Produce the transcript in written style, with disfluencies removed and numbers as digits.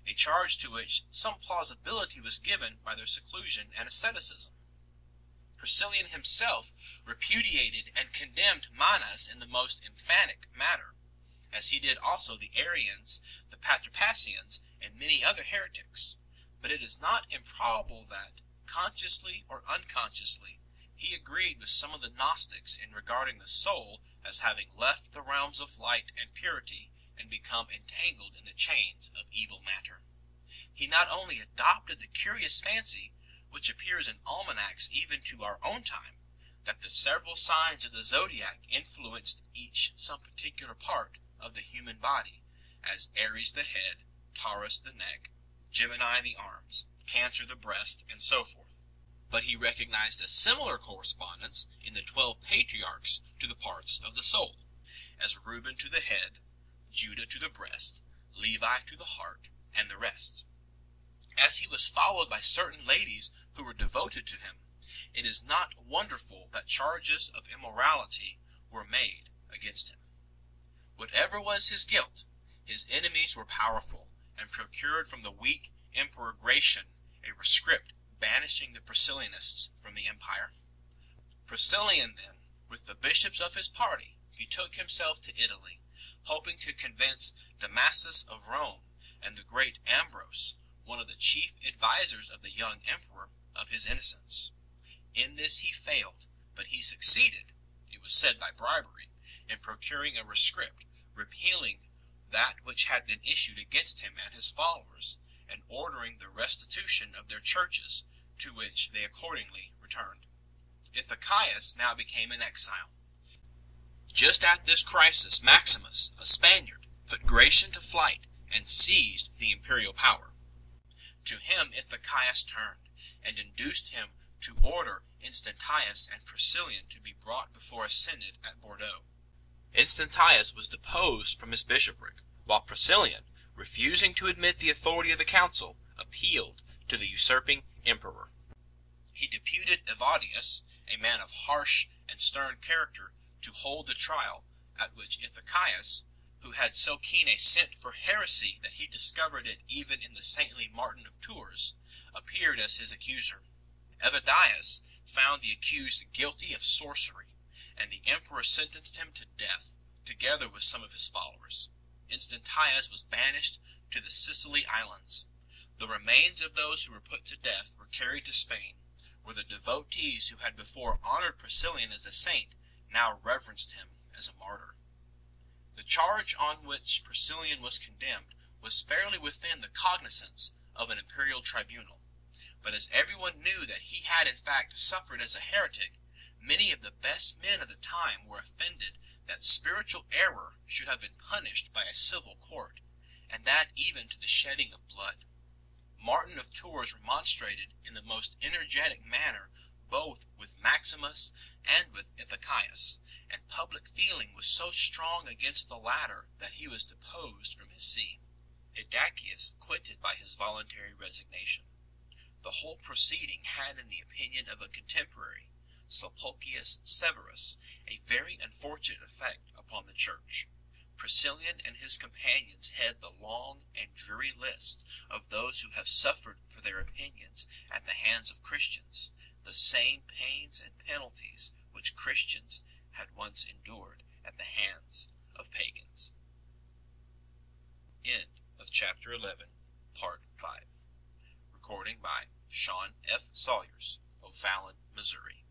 a charge to which some plausibility was given by their seclusion and asceticism. Priscillian himself repudiated and condemned Manas in the most emphatic manner, as he did also the Arians, the Patripassians, and many other heretics. But it is not improbable that, consciously or unconsciously, he agreed with some of the Gnostics in regarding the soul as having left the realms of light and purity and become entangled in the chains of evil matter. He not only adopted the curious fancy, which appears in almanacs even to our own time, that the several signs of the zodiac influenced each some particular part of the human body, as Aries the head, Taurus the neck, Gemini the arms, Cancer the breast, and so forth. But he recognized a similar correspondence in the 12 patriarchs to the parts of the soul, as Reuben to the head, Judah to the breast, Levi to the heart, and the rest. As he was followed by certain ladies who were devoted to him, it is not wonderful that charges of immorality were made against him. Whatever was his guilt, his enemies were powerful, and procured from the weak Emperor Gratian a rescript banishing the Priscillianists from the empire. Priscillian then, with the bishops of his party, betook himself to Italy, hoping to convince Damasus of Rome and the great Ambrose, one of the chief advisers of the young emperor, of his innocence. In this he failed, but he succeeded, it was said by bribery, in procuring a rescript repealing that which had been issued against him and his followers, and ordering the restitution of their churches, to which they accordingly returned. Ithacius now became an exile. Just at this crisis Maximus, a Spaniard, put Gratian to flight and seized the imperial power. To him Ithacius turned, and induced him to order Instantius and Priscillian to be brought before a synod at Bordeaux. Instantius was deposed from his bishopric, while Priscillian, refusing to admit the authority of the council, appealed to the usurping emperor. He deputed Evodius, a man of harsh and stern character, to hold the trial, at which Ithacius, who had so keen a scent for heresy that he discovered it even in the saintly Martin of Tours, appeared as his accuser. Evodius found the accused guilty of sorcery, and the emperor sentenced him to death, together with some of his followers. Instantius was banished to the Sicily Islands. The remains of those who were put to death were carried to Spain, where the devotees who had before honored Priscillian as a saint now reverenced him as a martyr. The charge on which Priscillian was condemned was fairly within the cognizance of an imperial tribunal, but as everyone knew that he had in fact suffered as a heretic, many of the best men of the time were offended that spiritual error should have been punished by a civil court, and that even to the shedding of blood. Martin of Tours remonstrated in the most energetic manner both with Maximus and with Ithacius, and public feeling was so strong against the latter that he was deposed from his see. Idacius quitted by his voluntary resignation. The whole proceeding had, in the opinion of a contemporary, Sulpicius Severus, a very unfortunate effect upon the Church. Priscillian and his companions head the long and dreary list of those who have suffered for their opinions at the hands of Christians the same pains and penalties which Christians had once endured at the hands of pagans. End of Chapter 11, Part 5. Recording by Sean F. Sawyers, O'Fallon, Missouri.